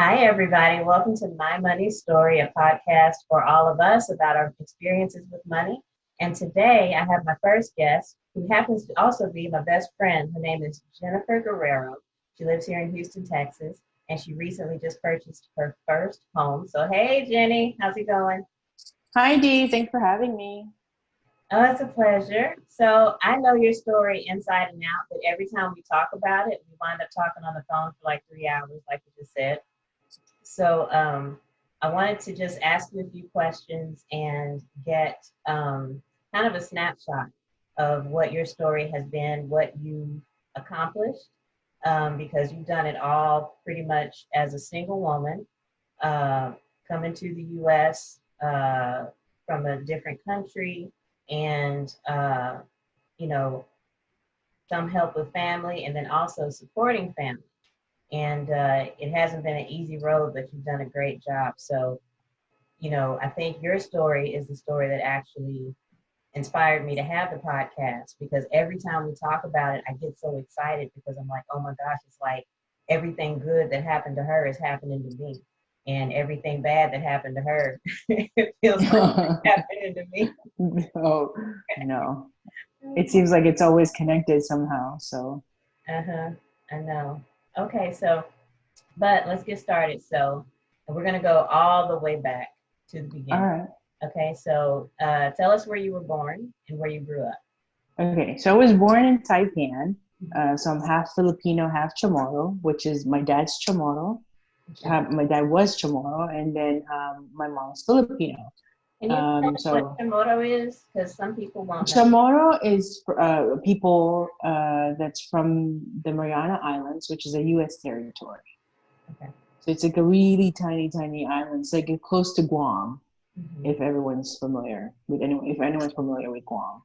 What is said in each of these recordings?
Hi, everybody. Welcome to My Money Story, a podcast for all of us about our experiences with money. And today I have my first guest, who happens to also be my best friend. Her name is Jennifer Guerrero. She lives here in Houston, Texas, and she recently just purchased her first home. So, hey, Jenny, how's it going? Hi Dee, thanks for having me. Oh, it's a pleasure. So, I know your story inside and out, but every time we talk about it, we wind up talking on the phone for like 3 hours, like you just said. So I wanted to just ask you a few questions and get kind of a snapshot of what your story has been, what you accomplished, because you've done it all pretty much as a single woman, uh, coming to the U.S. From a different country, and you know, some help with family, and then also supporting family. And it hasn't been an easy road, but you've done a great job. So, I think your story is the story that actually inspired me to have the podcast because every time we talk about it, I get so excited because I'm like, oh my gosh, it's like everything good that happened to her is happening to me. And everything bad that happened to her, it feels like it's happening to me. Oh, no. It seems like it's always connected somehow. So, Uh-huh. I know. Okay, so but let's get started. So we're going to go all the way back to the all beginning. right. Okay, so tell us where you were born and where you grew up. Okay. So I was born in Taipan. So I'm half Filipino, half Chamorro, which is my dad's Chamorro. Okay. My dad was Chamorro, and then my mom's Filipino. Can you tell us what So your motto is? Because some people won't know. Chamorro is people that's from the Mariana Islands, which is a U.S. territory. Okay. So it's like a really tiny, tiny island. It's like close to Guam, Hmm. if everyone's familiar with anyone, if anyone's familiar with Guam.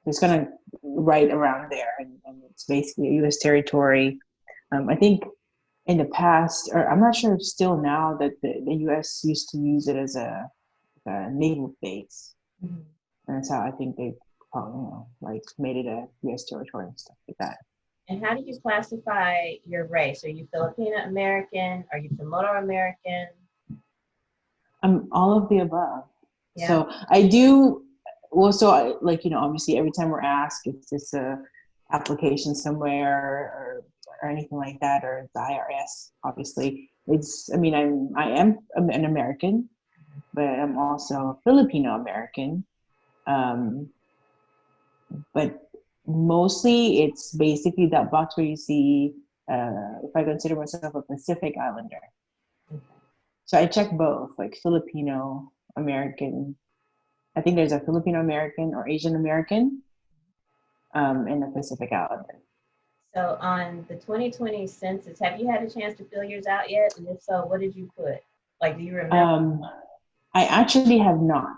It's kind of right around there, and it's basically a U.S. territory. I think in the past, or I'm not sure if still now, that the U.S. used to use it as a naval base, Hmm. and that's how I think they probably like made it a U.S. territory and stuff like that. And how do you classify your race? Are you Filipino American? Are you Chamorro American? All of the above. Yeah. So I do. Well, so like obviously every time we're asked if it's a application somewhere or anything like that, or the IRS, obviously it's. I mean, I am an American, but I'm also Filipino American. Um, but mostly it's basically that box where you see. If I consider myself a Pacific Islander, Okay. so I check both, like Filipino American. I think there's a Filipino American or Asian American in the Pacific Islander. So on the 2020 census, have you had a chance to fill yours out yet? And if so, what did you put? Like, do you remember? Um, I actually have not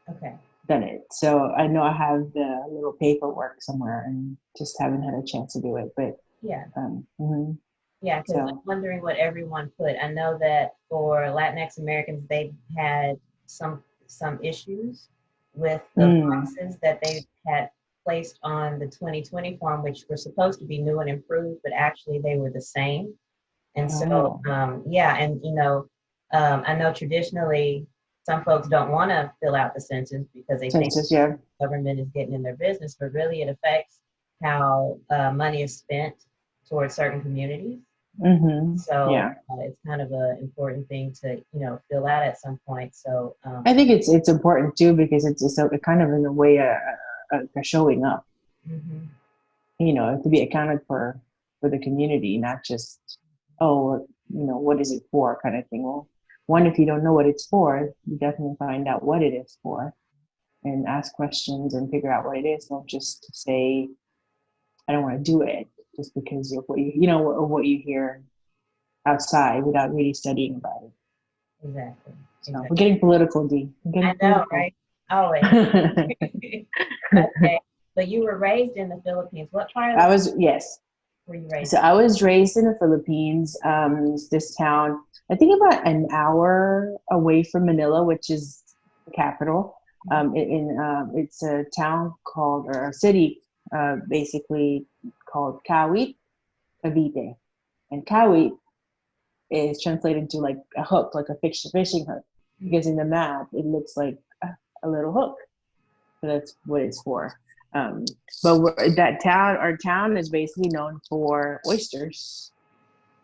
Okay. done it, so I know I have the little paperwork somewhere and just haven't had a chance to do it. But Yeah. mhm. Yeah, because I'm So wondering what everyone put. I know that for Latinx Americans, they had some issues with the mm, boxes that they had placed on the 2020 form, which were supposed to be new and improved, but actually they were the same. And so, oh, yeah, and I know traditionally some folks don't want to fill out the census because they think census, yeah. the government is getting in their business, but really it affects how money is spent towards certain communities. So Yeah. it's kind of an important thing to, fill out at some point. So, I think it's important too because it's a kind of in a way a showing up, mhm. to be accounted for the community, not just, oh, what is it for kind of thing. Well, one, if you don't know what it's for, you definitely find out what it is for and ask questions and figure out what it is. Don't just say, I don't want to do it just because of what you hear outside without really studying about it. Exactly. So we're Exactly. getting political, D. We're I getting know, political. right? Always. Okay. But you were raised in the Philippines. What part of the Yes. were you raised So I was raised in the Philippines. This town, I think about an hour away from Manila, which is the capital. in? It's a town called, or a city, basically called Kawit, Cavite. And Kawit is translated to like a hook, like a fishing hook, because in the map it looks like a little hook. So that's what it's for. Um, but that town, our town is basically known for oysters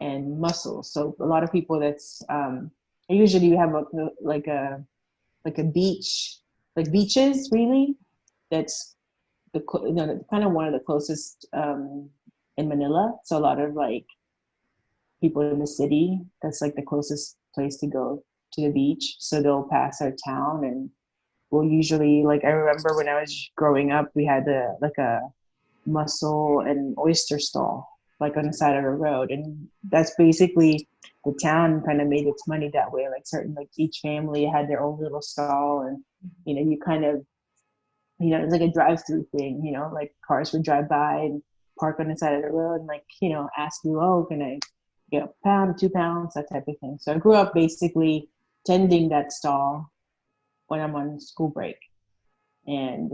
and mussels. So a lot of people that's usually we have like a like a beach, like beaches really. That's kind of one of the closest in Manila. So a lot of like people in the city, that's like the closest place to go to the beach. So they'll pass our town, and we'll usually, like, I remember when I was growing up, we had like a mussel and oyster stall, like on the side of the road. And that's basically the town kind of made its money that way. Like certain, like each family had their own little stall, and, you kind of, it's like a drive-through thing, like cars would drive by and park on the side of the road and, like, ask you, oh, can I get a pound, 2 pounds, that type of thing. So I grew up basically tending that stall when I'm on school break. And,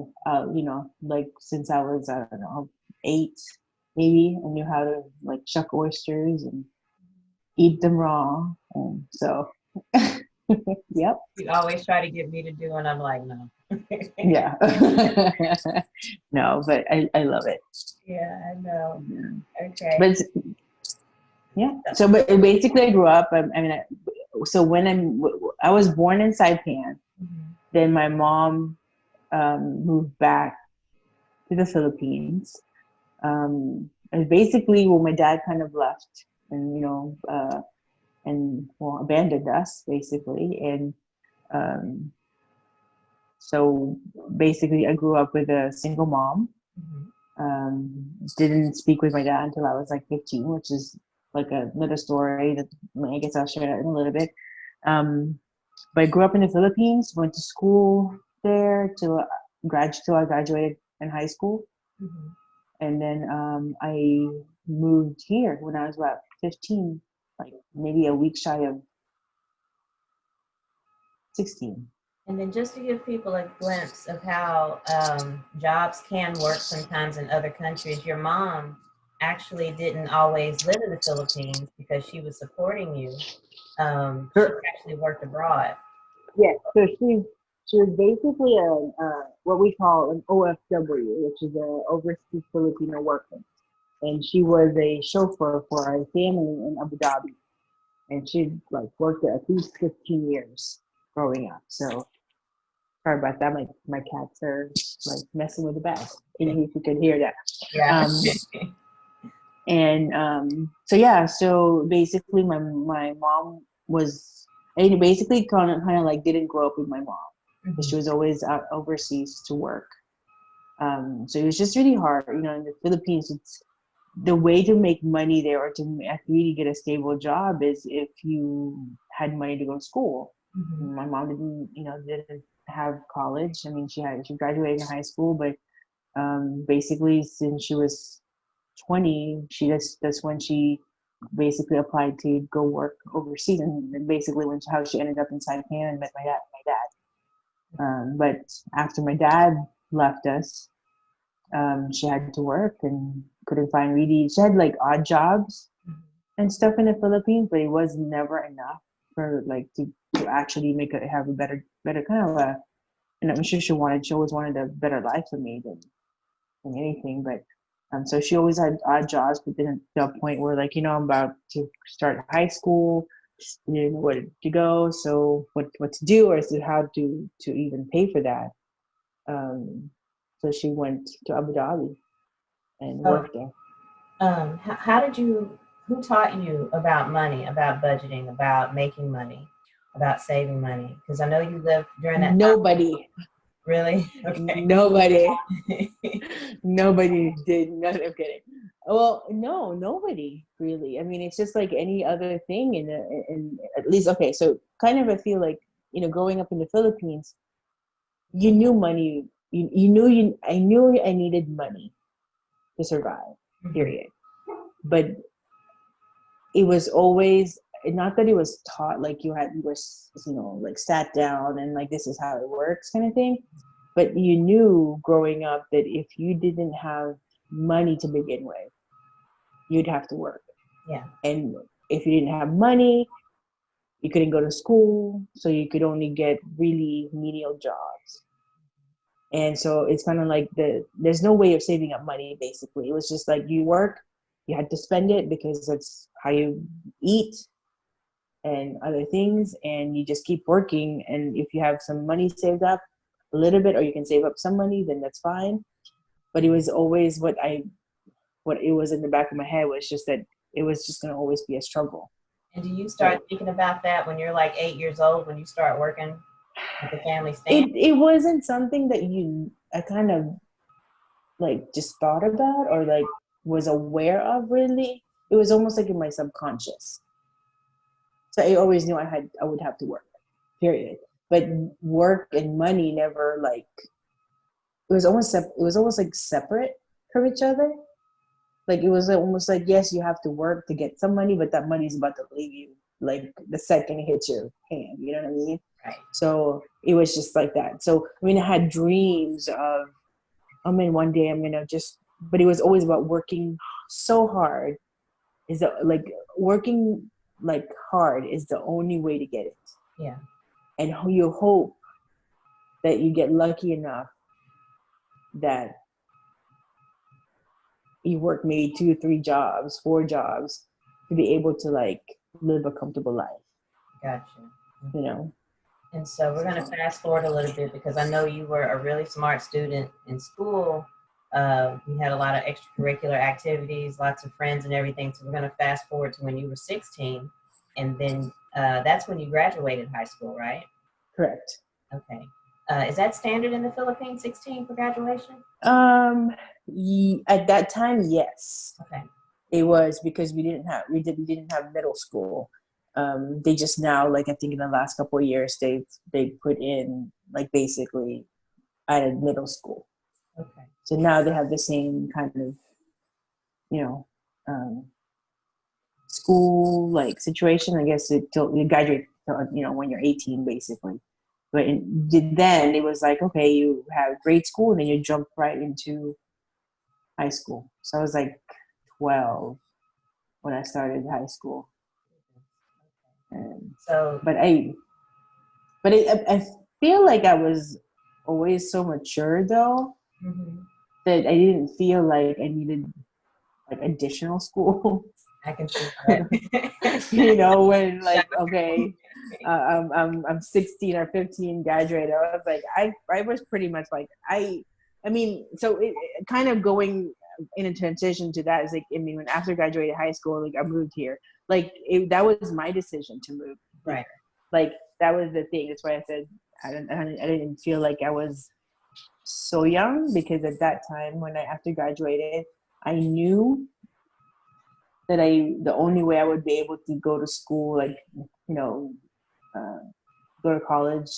like since I was, I don't know, 8, maybe, I knew how to like shuck oysters and eat them raw. And so, yep. You always try to get me to do, and I'm like, no. Yeah. No, but I love it. Yeah, I know. Yeah. Okay. But yeah. So, but basically, I grew up. So when I was born in Saipan. Mm-hmm. Then my mom moved back to the Philippines. And basically, well, my dad kind of left, and abandoned us basically. And so basically, I grew up with a single mom. Mm-hmm. Didn't speak with my dad until I was like 15, which is like another story that I guess I'll share that in a little bit. But I grew up in the Philippines, went to school there till I graduated in high school. Mm-hmm. And then I moved here when I was about 15, like maybe a week shy of 16. And then just to give people a glimpse of how jobs can work sometimes in other countries, your mom actually didn't always live in the Philippines because she was supporting you. She actually worked abroad. Yeah, so she was basically what we call an OFW, which is a overseas Filipino worker, and she was a chauffeur for a family in Abu Dhabi, and she like worked there at least 15 years growing up. So sorry about that. My cats are like messing with the bag. In case you could hear that. Yeah. So yeah, so basically my mom was, and basically kind of like didn't grow up with my mom. Mm-hmm. She was always out overseas to work. So it was just really hard. In the Philippines, it's the way to make money there, or to really get a stable job, is if you had money to go to school. Mm-hmm. My mom didn't have college. I mean, she graduated in high school, but basically since she was 20, that's when she basically applied to go work overseas, and basically how she ended up in Saipan and met my dad. But after my dad left us, she had to work and couldn't find really. She had like odd jobs and stuff in the Philippines, but it was never enough for like to actually have a better kind of a. And I'm sure she always wanted a better life for me than anything. But so she always had odd jobs, but then to a point where, like, I'm about to start high school, didn't know where to go, so what to do, or how to even pay for that. So she went to Abu Dhabi and worked there. How did you? Who taught you about money, about budgeting, about making money, about saving money? Because I know you lived during that. Nobody. Time. Really? Okay. Nobody. Nobody did. No, I'm kidding. Well, no, nobody really. I mean, it's just like any other thing. In at least, okay. So kind of, I feel like, growing up in the Philippines, you knew money. I knew I needed money to survive. Period. But it was always not that it was taught, like you were like sat down and like this is how it works kind of thing. But you knew growing up that if you didn't have money to begin with, you'd have to work. Yeah. And if you didn't have money, you couldn't go to school, so you could only get really menial jobs. And so it's kind of like there's no way of saving up money. Basically, it was just like you work, you had to spend it because that's how you eat and other things, and you just keep working. And if you have some money saved up, a little bit, or you can save up some money, then that's fine. But it was always what it was in the back of my head was just that it was just going to always be a struggle. And do you So start thinking about that when you're like 8 years old, when you start working at the family stand? it wasn't something that I kind of like just thought about or like was aware of really. It was almost like in my subconscious. So I always knew I would have to work, period. But work and money never like it was almost like separate from each other. Like it was almost like yes, you have to work to get some money, but that money is about to leave you like the second it hits your hand. You know what I mean? Right. So it was just like that. So I mean, I had dreams of, I mean, one day I'm gonna just, but it was always about working so hard. Is that like working like hard is the only way to get it. Yeah. And you hope that you get lucky enough that you work maybe 2 3 jobs 4 jobs to be able to like live a comfortable life, Gotcha. you know. And so we're going to fast forward a little bit because I know you were a really smart student in school. You had a lot of extracurricular activities, lots of friends and everything. So we're going to fast forward to when you were 16. And then that's when you graduated high school, right? Correct. Okay. Is that standard in the Philippines, 16 for graduation? At that time, yes. Okay. It was because we didn't have middle school. They just now, like I think in the last couple of years, they put in like basically added middle school. Okay. So now they have the same kind of, you know, school like situation. I guess till you graduate, you know, when you're 18, basically. But then it was like, okay, you have grade school and then you jump right into high school. So I was like 12 when I started high school. And So, I feel like I was always so mature though that I didn't feel like I needed like additional school. I can see that. You know, when like okay, I'm 16 or 15, graduated. I was like I was pretty much like I mean, so it kind of going in a transition to that is like I mean, when after graduated high school, like I moved here. Like that was my decision to move. Right. Here. Like that was the thing. That's why I said I didn't feel like I was so young because at that time when I after graduated, I knew that the only way I would be able to go to school, like you know, go to college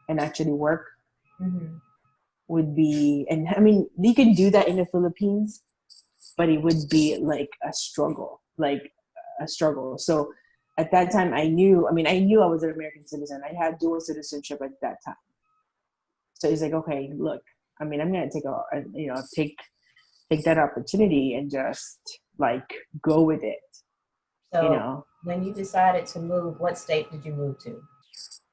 and actually work would be, and I mean, you can do that in the Philippines, but it would be like a struggle. So at that time, I knew I was an American citizen. I had dual citizenship at that time. So he's like, okay, look, I mean, I'm gonna take that opportunity and just like go with it. So you know, when you decided to move, what state did you move to?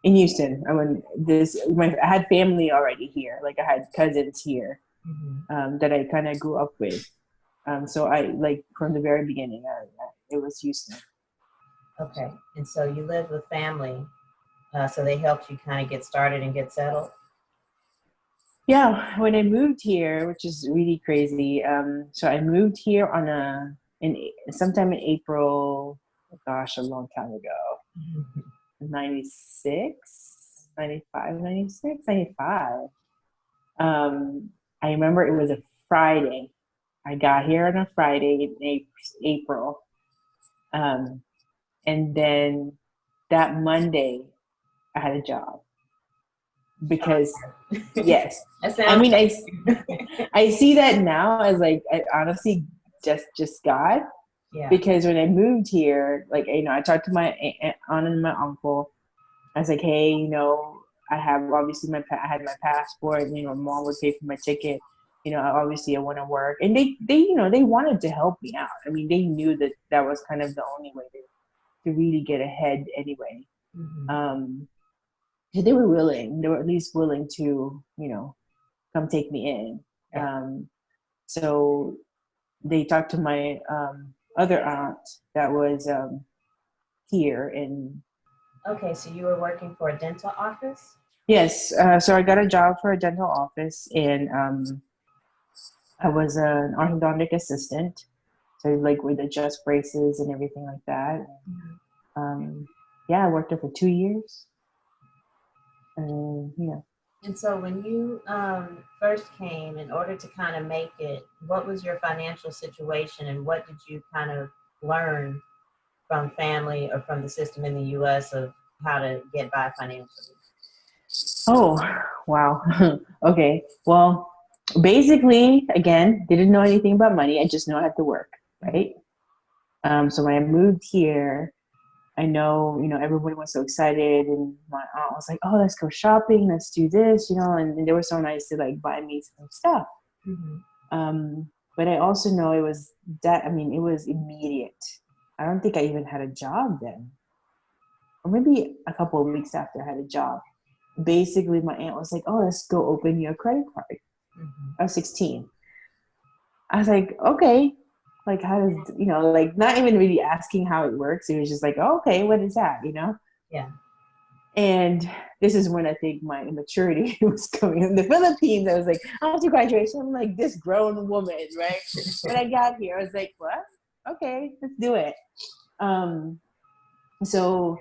in Houston. I had family already here. Like I had cousins here that I kind of grew up with. So I like from the very beginning, it was Houston. Okay, and so you lived with family, so they helped you kind of get started and get settled. Yeah, when I moved here, which is really crazy. So I moved here in sometime in April. Gosh, a long time ago. 96, 95, 96, 95. I remember it was a Friday. I got here on a Friday in April. And then that Monday, I had a job. Because, yes. I mean, I see that now as like, honestly, just God. Yeah. Because when I moved here, like, you know, I talked to my aunt and my uncle. I was like, hey, you know, I have obviously I had my passport, you know, mom would pay for my ticket. you know, obviously I want to work, and you know, they wanted to help me out. I mean, they knew that that was kind of the only way to really get ahead anyway. Mm-hmm. Um, so they were willing, they were at least willing to, you know, come take me in. Yeah. So they talked to my other aunt that was here in. Okay, so you were working for a dental office? Yes, so I got a job for a dental office, and I was an orthodontic assistant. So like we'd adjust braces and everything like that. Mhm. Um, yeah, I worked there for 2 years. Yeah. And so when you first came, in order to kind of make it, what was your financial situation and what did you kind of learn from family or from the system in the US of how to get by financially? Oh, wow. Okay. Well, basically, again, didn't know anything about money. I just know I had to work, Mhm. right? So when I moved here, I know, you know, everybody was so excited, and my aunt was like, "Oh, let's go shopping, let's do this," you know, and they were so nice to like buy me some stuff. Mhm. But I also know it was that, I mean, it was immediate. I don't think I even had a job then, or maybe a couple of weeks after I had a job. Basically, my aunt was like, "Oh, let's go open your credit card." Mhm. I was 16. I was like, "Okay." Like, how does, you know, like not even really asking how it works. It was just like, oh, okay, what is that, you know? Yeah. And this is when I think my immaturity was coming. In the Philippines, I was like, after graduation, I'm like this grown woman, right? When I got here, I was like, what? Okay, let's do it. Um, so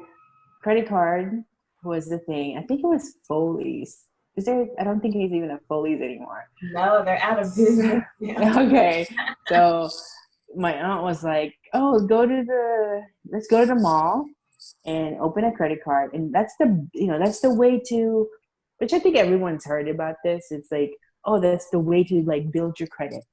credit card was the thing. I think it was Foley's. Is there? I don't think he's even a Foley's anymore. No, they're out of business. Yeah. Okay, so my aunt was like, "Oh, let's go to the mall and open a credit card," and that's the, you know, that's the way to, which I think everyone's heard about this. It's like, oh, that's the way to like build your credit.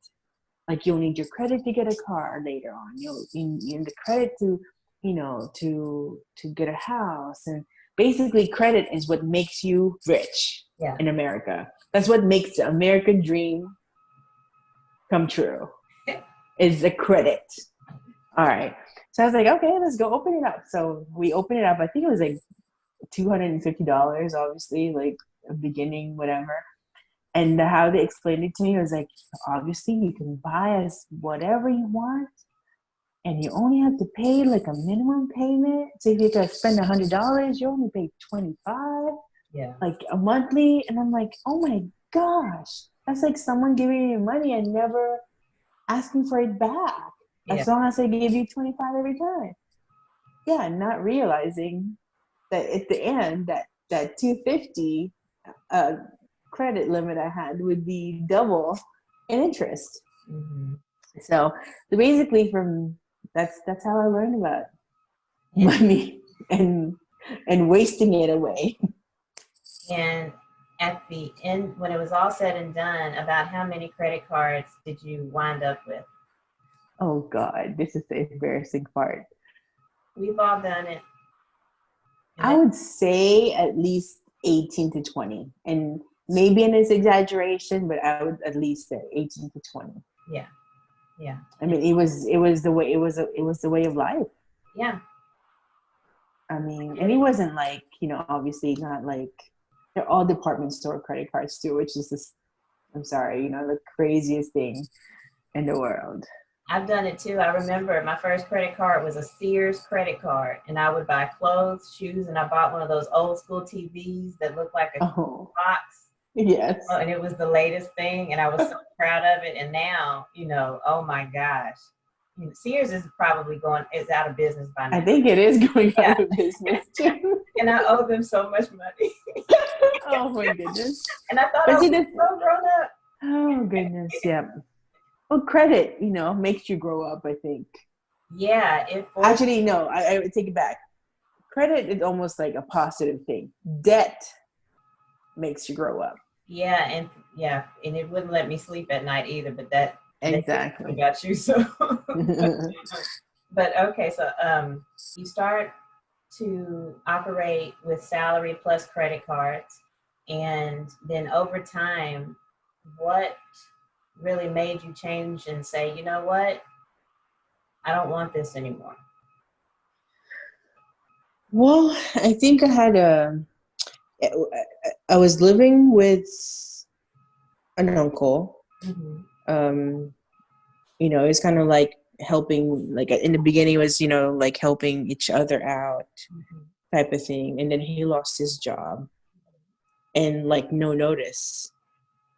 Like you'll need your credit to get a car later on. You need the credit to, you know, to get a house, and basically credit is what makes you rich Yeah. in America. That's what makes the American dream come true. Is the credit. All right. So I was like, okay, let's go open it up. So we opened it up. I think it was like $250, obviously, like a beginning, whatever. And how they explained it to me was like, obviously, you can buy us whatever you want, and you only have to pay like a minimum payment. So if you could spend $100, you only pay 25, Yeah. like a monthly. And I'm like, oh my gosh, that's like someone giving you money and never asking for it back, Yeah. as long as they give you 25 every time. Yeah, not realizing that at the end that 250 uh, credit limit I had would be double in interest. Mhm. So basically, from that's how I learned about And money and wasting it away. and at the end, when it was all said and done, about how many credit cards did you wind up with? Oh God, this is the embarrassing part. We've all done it. And I it, would say at least 18 to 20, and maybe in this exaggeration, but I would at least say 18 to 20. yeah, yeah, I mean, it was the way, it was the way of life. yeah. I mean, and It it is. wasn't like, you know, obviously not like, they're all department store credit cards too, which is this, I'm sorry, you know, the craziest thing in the world. I've done it too. I remember my first credit card was a Sears credit card, and I would buy clothes, shoes, and I bought one of those old school TVs that looked like a Oh, box. yes. And it was the latest thing, and I was so proud of it. And now, oh my gosh, Sears is probably is out of business by I now. think it is going Yeah, out of business too. and I owe them so much money, Oh my goodness. and I thought I But was see this, so grown up. oh goodness, yeah. Well, credit, you know, makes you grow up, I think. Yeah, it forced. Actually, no, I would take it back. Credit is almost like a positive thing. Debt makes you grow up. Yeah, and it wouldn't let me sleep at night either. But that Exactly. got you. So, but okay, so you start to operate with salary plus credit cards, and then over time, what? really made you change and say, you know what, I don't want this anymore? Well, I think I was living with an uncle. Mm-hmm. Um, it's kind of like helping, like in the beginning it was, like helping each other out Mm-hmm. type of thing. And then he lost his job and like no notice.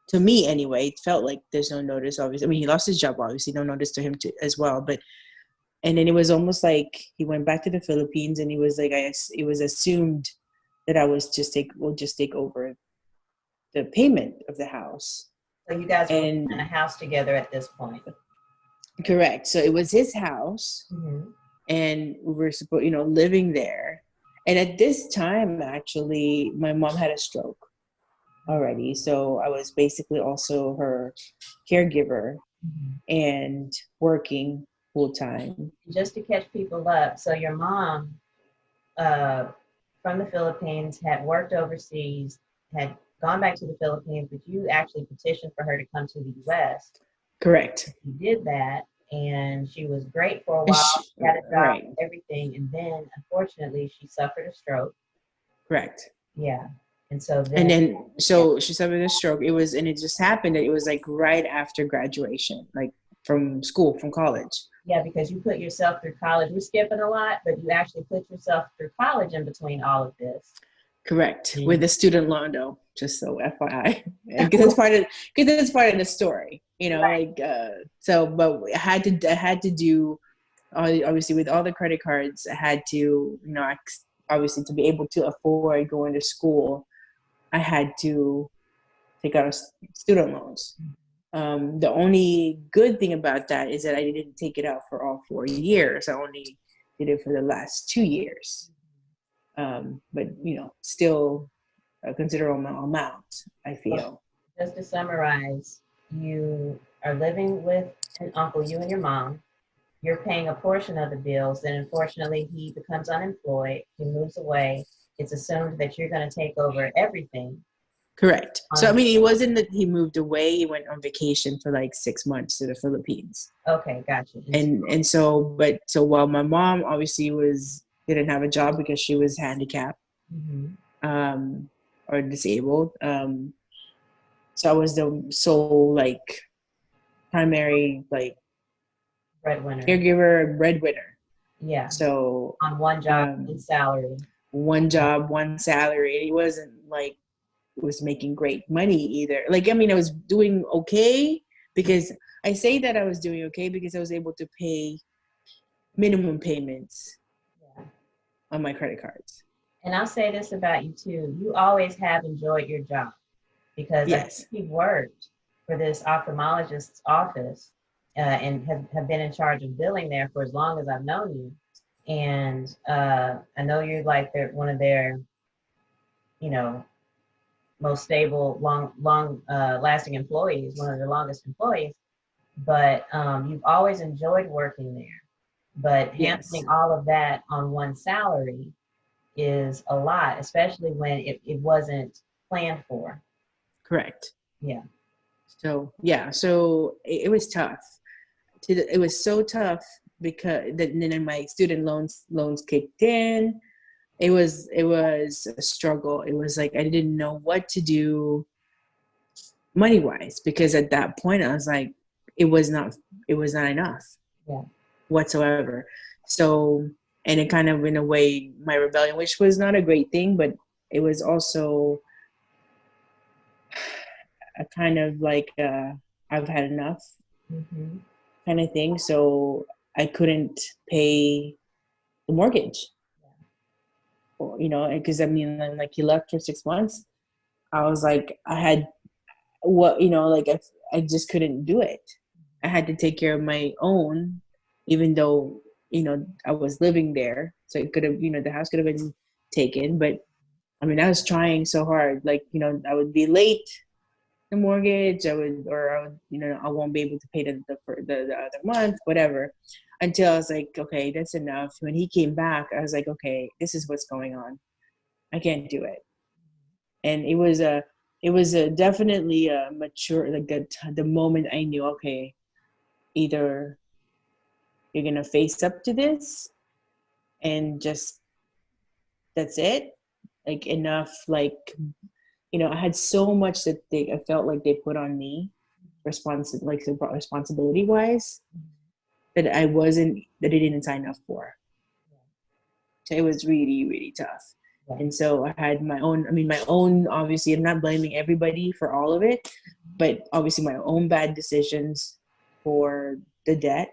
To me anyway, it felt like there's no notice, obviously. I mean, he lost his job, obviously, no notice to him too, as well. But and then it was almost like he went back to the Philippines and he was like, it was assumed that I was will just take over the payment of the house. So you guys were living in And a house together at this point. correct. So it was his house Mm-hmm. and we were supposed, living there. And at this time, actually, my mom had a stroke already. So I was basically also her caregiver Mm-hmm. and working full time. Just to catch people up, so your mom uh, from the Philippines had worked overseas, had gone back to the Philippines, but you actually petitioned for her to come to the US. Correct. She did that, and she was great for a And while, got a job, right. everything, and then unfortunately she suffered a stroke. Correct. Yeah. And so And then, then, yeah, so she suffered a stroke. And it just happened that it was like right after graduation, like from school, from college. yeah, because you put yourself through college. We're skipping a lot, but you actually put yourself through college in between all of this. Correct. With And the student loan, though, just so FYI, because that's part of the story, right, like so. But I had to do obviously with all the credit cards. I had to, obviously to be able to afford going to school, I had to take out student loans. The only good thing about that is that I didn't take it out for all 4 years. I only did it for the last 2 years. But still a considerable amount, I feel. just to summarize, you are living with an uncle, you and your mom. You're paying a portion of the bills, then unfortunately he becomes unemployed, he moves away. It's assumed that you're going to take over everything. Correct. So I On mean, it wasn't that he moved away. He went on vacation for like 6 months to the Philippines, okay, gotcha. And so, and so while my mom obviously was didn't have a job because she was handicapped, mhm, um, or disabled, so I was the sole like primary like breadwinner, caregiver breadwinner. yeah, So on one job, one um, salary. one job, one salary. It wasn't like was making great money either. Like, I mean, I was doing okay because I say that I was doing okay because I was able to pay minimum payments Yeah. on my credit cards. And I'll say this about you too. You always have enjoyed your job because I think Yes, you've worked for this ophthalmologist's office and have been in charge of billing there for as long as I've known you. And I know you're like they're one of their, you know, most stable, lasting employees, one of the longest employees. But you've always enjoyed working there. But yes, handling all of that on one salary is a lot, especially when it wasn't planned for. correct. Yeah. So yeah, so it was tough. It was so tough because then my student loans kicked in. It was a struggle. It was like I didn't know what to do money wise because at that point I was like, it was not it was not enough Yeah. whatsoever. So and it kind of in a way my rebellion, which was not a great thing, but it was also a kind of like I've had enough Hmm. kind of thing. So I couldn't pay the mortgage, or, because I mean, like he left for 6 months. I was like, I had what like I just couldn't do it. I had to take care of my own, even though I was living there, so it could have the house could have been taken. But I mean, I was trying so hard. Like I would be late the mortgage. I would I won't be able to pay the other month, whatever. Until I was like, okay, that's enough. When he came back, I was like, okay, this is what's going on. I can't do it. And it was a it was a definitely a mature, like the moment I knew, okay, either you're gonna face up to this and just that's it, like enough, like I had so much that I felt like they put on me, responsibility wise, that I didn't sign up for. So it was really, really tough. Yeah. And so I had my own, obviously, I'm not blaming everybody for all of it, but obviously my own bad decisions for the debt.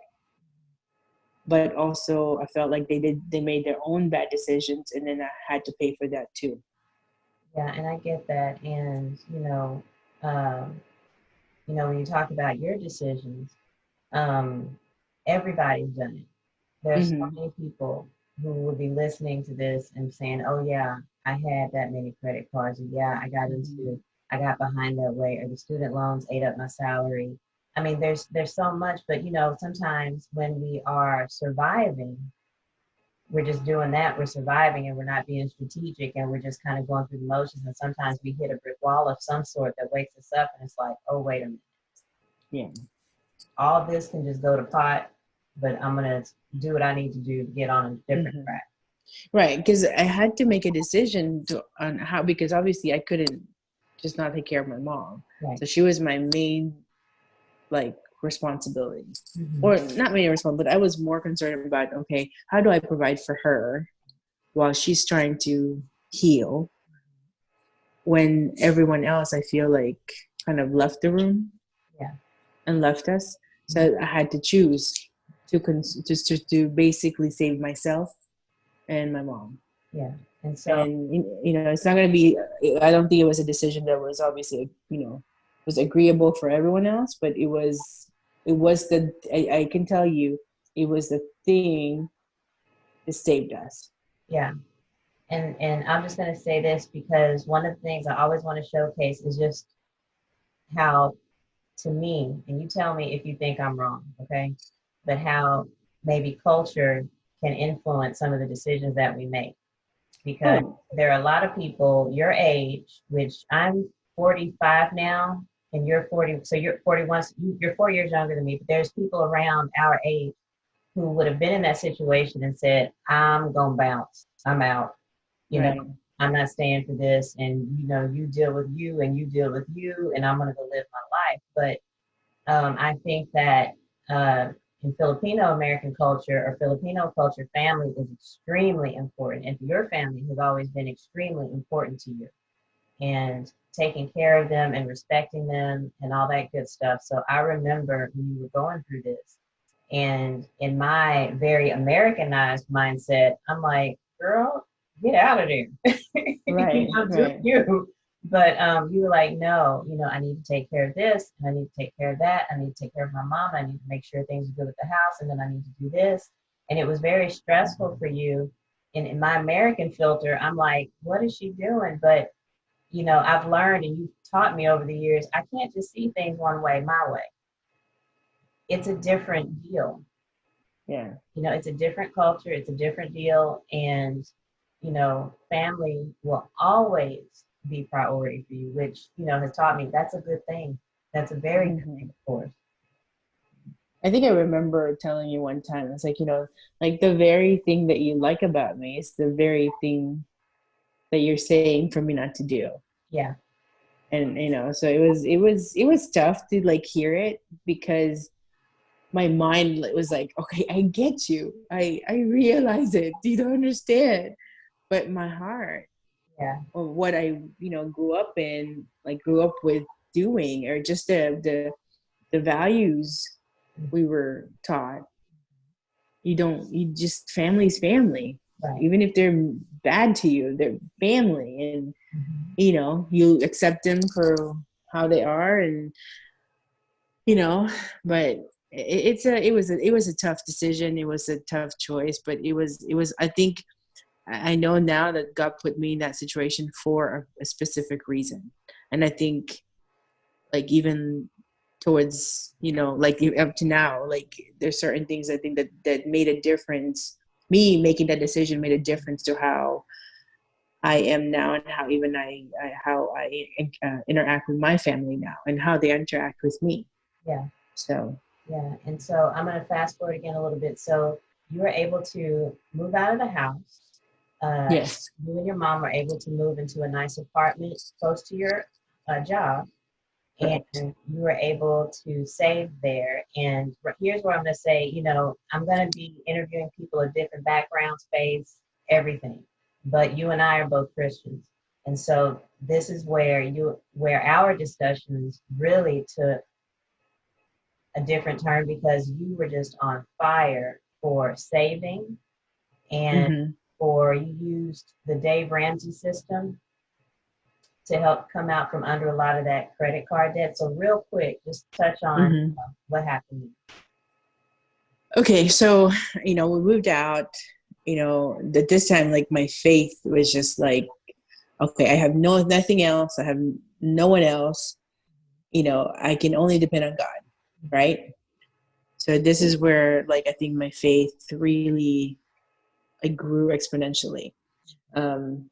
But also I felt like they made their own bad decisions, and then I had to pay for that too. Yeah, and I get that. And um, when you talk about your decisions, um, everybody's done it. There's so Mm-hmm. many people who will be listening to this and saying, "Oh yeah, I had that many credit cards. And yeah, Mm-hmm. I got behind that way, or the student loans ate up my salary." I mean, there's so much, but sometimes when we are surviving, we're just doing that. We're surviving, and we're not being strategic, and we're just kind of going through the motions. And sometimes we hit a brick wall of some sort that wakes us up, and it's like, "Oh wait a minute, Yeah. all this can just go to pot, but I'm gonna do what I need to do to get on a different Mm-hmm. track." Right, because I had to make a decision on how, because obviously I couldn't just not take care of my mom. Right. So she was my main, like, responsibility, Hmm. or not main responsibility, but I was more concerned about, okay, how do I provide for her while she's trying to heal, when everyone else, I feel like, kind of left the room Yeah. and left us. Mhm. So I had to choose to basically save myself and my mom. Yeah. And so, And it's not going to be, I don't think it was a decision that was obviously, was agreeable for everyone else, but it was I can tell you, it was the thing that saved us. yeah. And I'm just gonna say this because one of the things I always want to showcase is just how, to me, and you tell me if you think I'm wrong, okay? But how maybe culture can influence some of the decisions that we make. Because Oh. there are a lot of people your age, which I'm 45 now, and you're 40, so you're 41, so you're 4 years younger than me, but there's people around our age who would have been in that situation and said, "I'm gonna bounce. I'm out. You know, Right. I'm not staying for this, and you deal with you and you deal with you, and I'm gonna go live my life." But I think that uh, in Filipino American culture or Filipino culture, family is extremely important, and your family has always been extremely important to you, and taking care of them and respecting them and all that good stuff. So I remember when you were going through this, and in my very Americanized mindset, I'm like, "Girl, get out of there." Right. Do Right. you. But you were like, "No, I need to take care of this, and I need to take care of that. I need to take care of my mom. I need to make sure things are good at the house, and then I need to do this." And it was very stressful for you. And in my American filter, I'm like, "What is she doing?" But I've learned, and you've taught me over the years, I can't just see things one way, my way. It's a different deal. Yeah. It's a different culture, it's a different deal, and family will always be priority for you, which has taught me that's a good thing. That's a very good thing, Hmm. of course. I think I remember telling you one time, it's like, like the very thing that you like about me is the very thing that you're saying for me not to do. Yeah, And so it was tough to, like, hear it, because my mind was like, okay, I get you, I realize it, you don't understand. But my heart, yeah, or what I grew up with doing, or just the values we were taught, you just, family's family. right. Even if they're bad to you, they're family. And Mhm. you accept them for how they are. And you know but it was a tough decision, it was a tough choice, but it was I think I know now that God put me in that situation for a specific reason. And I think, like, even towards, like, up to now, like, there's certain things I think that made a difference. Me making that decision made a difference to how I am now, and how even how I interact with my family now, and how they interact with me. Yeah. So Yeah. And so I'm going to fast forward again a little bit. So you were able to move out of the house. Uh, yes. you and your mom were able to move into a nice apartment close to your job, and Correct. you were able to save there. And here's where I'm going to say, I'm going to be interviewing people of different backgrounds, faiths, everything. But you and I are both Christians. And so this is where our discussions really took a different turn, because you were just on fire for saving, and Mm-hmm. for you used the Dave Ramsey system to help come out from under a lot of that credit card debt. So real quick, just touch on Mm-hmm. what happened. Okay, so we moved out. At this time, like my faith was just like, okay, I have nothing else. I have no one else. I can only depend on God, right? So this is where, like, I think my faith really, like, grew exponentially. Um,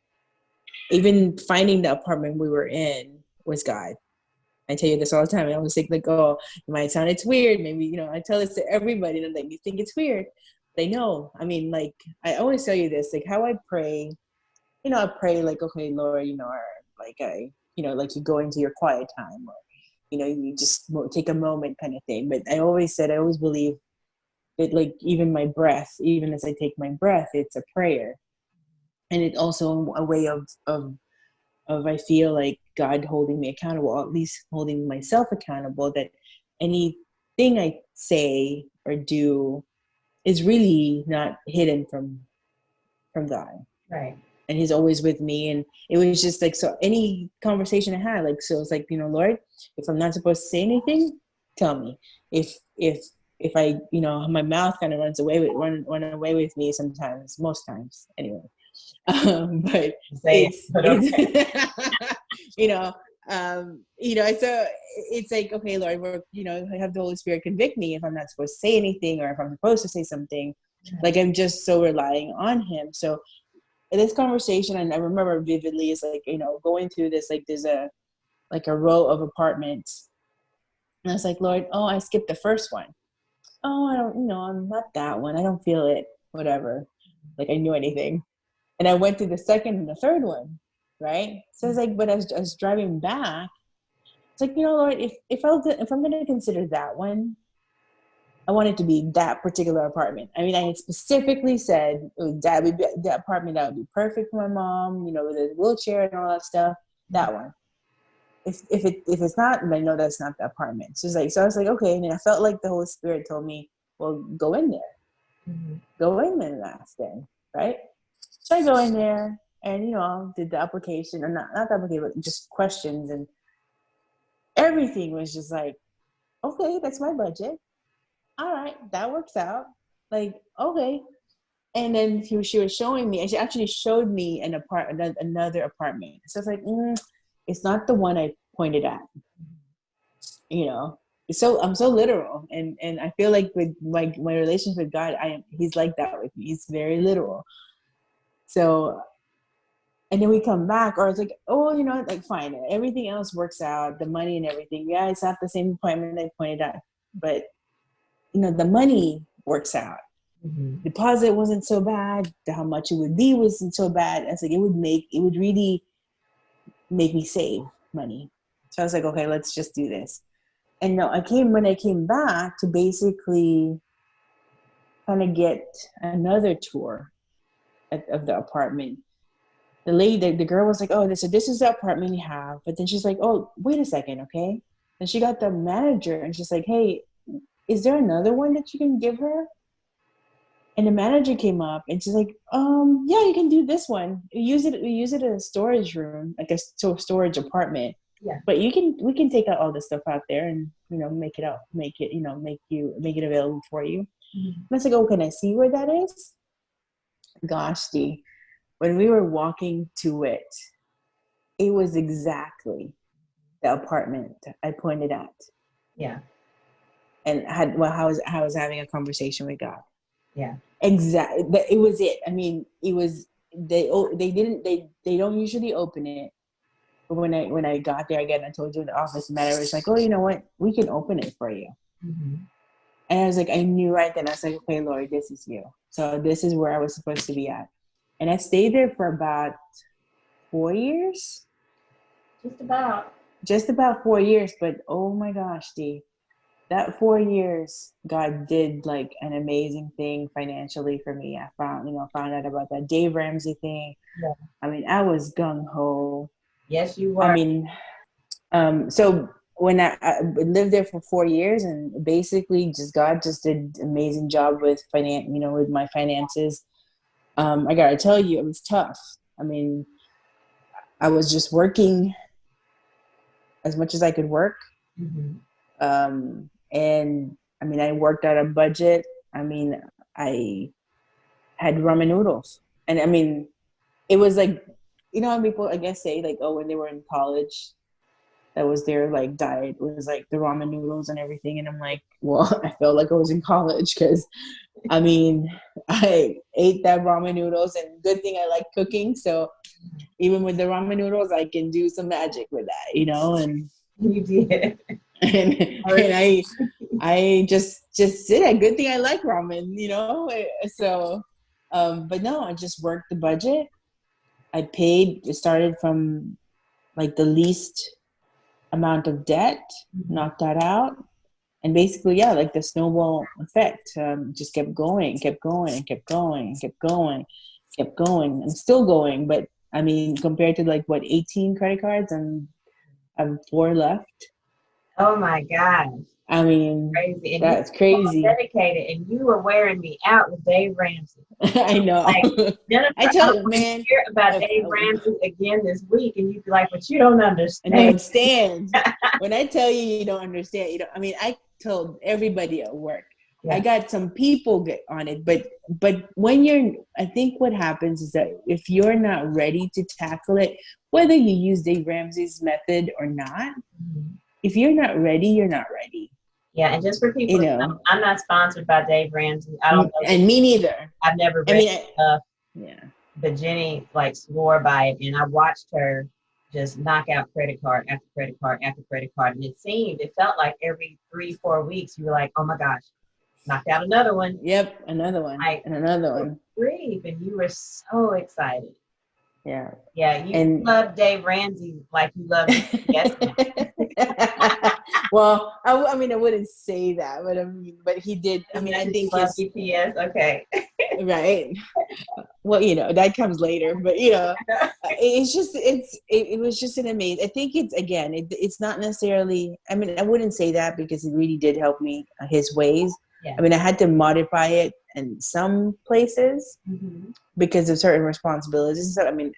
Even finding the apartment we were in was God. I tell you this all the time. I always think like, oh, it might sound it's weird. Maybe, I tell this to everybody and I'm like, you think it's weird. They know. I mean, like, I always tell you this, like how I pray, I pray like, okay, Lord, or like like you go into your quiet time, or, you just take a moment kind of thing. But I always believe that, like, even my breath, even as I take my breath, it's a prayer. And it's also a way of I feel like God holding me accountable, or at least holding myself accountable, that anything I say or do is really not hidden from God. Right. And He's always with me. And it was just like, so any conversation I had, like, so it's like, Lord, if I'm not supposed to say anything, tell me. If I, my mouth kind of run away with me sometimes, most times anyway. But Say it, it's but okay. it's you know so it's like, okay, Lord, I have the Holy Spirit convict me if I'm not supposed to say anything, or if I'm supposed to say something. Like, I'm just so relying on Him. So in this conversation, and I remember vividly, is like, going through this, like, there's a row of apartments, and I was like, Lord, oh, I skipped the first one. Oh, I don't, I'm not that one, I don't feel it, whatever, like I knew anything. And I went to the second and the third one, right? So it's like, but as driving back, it's like, Lord, if I'm going to consider that one, I want it to be that particular apartment. I mean, I had specifically said that would be the apartment that would be perfect for my mom, with a wheelchair and all that stuff. That one. If it's not, then I know that's not the apartment. So it's like, so I was like, okay. And then I felt like the Holy Spirit told me, well, go in there, Mm-hmm. go in there and ask then, right? So I go in there and, did the application, or not the application, but just questions, and everything was just like, okay, that's my budget. All right, that works out. Like, okay. And then she was showing me, and she actually showed me another apartment. So it's like, it's not the one I pointed at, you know. So I'm so literal, and I feel like with my relationship with God, He's like that with me. He's very literal. So, and then we come back, or it's like, oh, like, fine, everything else works out, the money and everything. Yeah, it's not the same appointment I pointed out, but the money works out. Mm-hmm. Deposit wasn't so bad. How much it would be wasn't so bad. It's like, it would really make me save money. So I was like, okay, let's just do this. And no, when I came back to basically kind of get another tour of the apartment. The lady, the girl was like, oh, this is the apartment you have. But then she's like, oh, wait a second, okay? And she got the manager, and she's like, hey, is there another one that you can give her? And the manager came up, and she's like, yeah, you can do this one. We use it as a storage room, like a storage apartment. Yeah. But we can take out all the stuff out there and, make it make it available for you. Mm-hmm. And I was like, oh, can I see where that is? Gosh, Dee, when we were walking to it, it was exactly the apartment I pointed at. Yeah. And I was having a conversation with God. Yeah. Exactly. It was it. I mean, it was they don't usually open it. But when I got there again, I told you the office manager was like, oh, you know what? We can open it for you. Mm-hmm. And I was like, I knew right then. I was like, okay, Lord, this is you. So this is where I was supposed to be at. And I stayed there for about 4 years. Just about. Just about 4 years. But oh my gosh, Dee, that 4 years, God did like an amazing thing financially for me. I found out about that Dave Ramsey thing. Yeah. I mean, I was gung ho. Yes, you I were. mean, so when I lived there for 4 years, and basically just God just did an amazing job with with my finances. I gotta tell you, it was tough. I mean, I was just working as much as I could work. Mm-hmm. And I mean, I worked out a budget. I mean, I had ramen noodles. And I mean, it was like, how people, I guess, say like, oh, when they were in college, that was their like diet was like the ramen noodles and everything. And I'm like, well, I felt like I was in college because I mean, I ate that ramen noodles, and good thing I like cooking. So even with the ramen noodles, I can do some magic with that. And You did. and, and I just did it. Good thing I like ramen. So, but no, I just worked the budget. I paid. It started from like the least amount of debt, Mm-hmm. knocked that out, and basically, yeah, like the snowball effect, just kept going, kept going, kept going, kept going, kept going. I'm still going, but I mean, compared to like what 18 credit cards, and I have 4 left. Oh my gosh. I mean, Crazy. And you that's were so crazy. dedicated, and you were wearing me out with Dave Ramsey. I know. Like, I Jennifer, I'm tell going to man, hear about I, Dave Ramsey again this week, and you'd be like, but you don't I don't understand. understand. When I tell you don't understand, I mean, I told everybody at work. I Yeah. got some people get on it, but when I think what happens is that if you're not ready to tackle it, whether you use Dave Ramsey's method or not, Mhm. if you're not ready, you're not ready. Yeah, and just for people You to know, know, I'm not sponsored by Dave Ramsey. I don't know and me neither. I've never I read mean, stuff, yeah. but Jenny like swore by it, and I watched her just knock out credit card after credit card after credit card, and it felt like every 3, 4 weeks you were like, oh my gosh, knocked out another one. Yep, another one, Like, and another good one. grief, and you were so excited. Yeah, Yeah, you and love Dave Ramsey like you love me. Yes, ma'am. well, I mean, I wouldn't say that, but I mean, but he did. I As mean, much I as you think love his BTS, okay. right. Well, that comes later, but it was just an amazing. I think it's again, it's not necessarily. I mean, I wouldn't say that because it really did help me his ways. Yeah. I mean, I had to modify it in some places Mm-hmm. because of certain responsibilities. So I mean,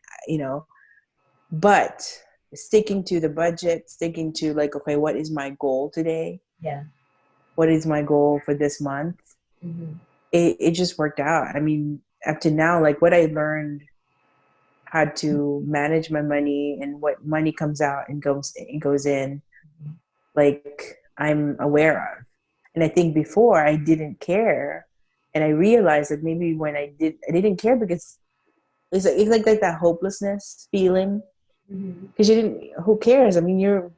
but sticking to the budget, sticking to like, okay, what is my goal today? Yeah. What is my goal for this month? Mm-hmm. It just worked out. I mean, up to now, like what I learned how to manage my money and what money comes out and goes in, like I'm aware of. And I think before I didn't care, and I realized that maybe when I didn't care because it's like that hopelessness feeling Mm-hmm. because you didn't. Who cares? I mean, you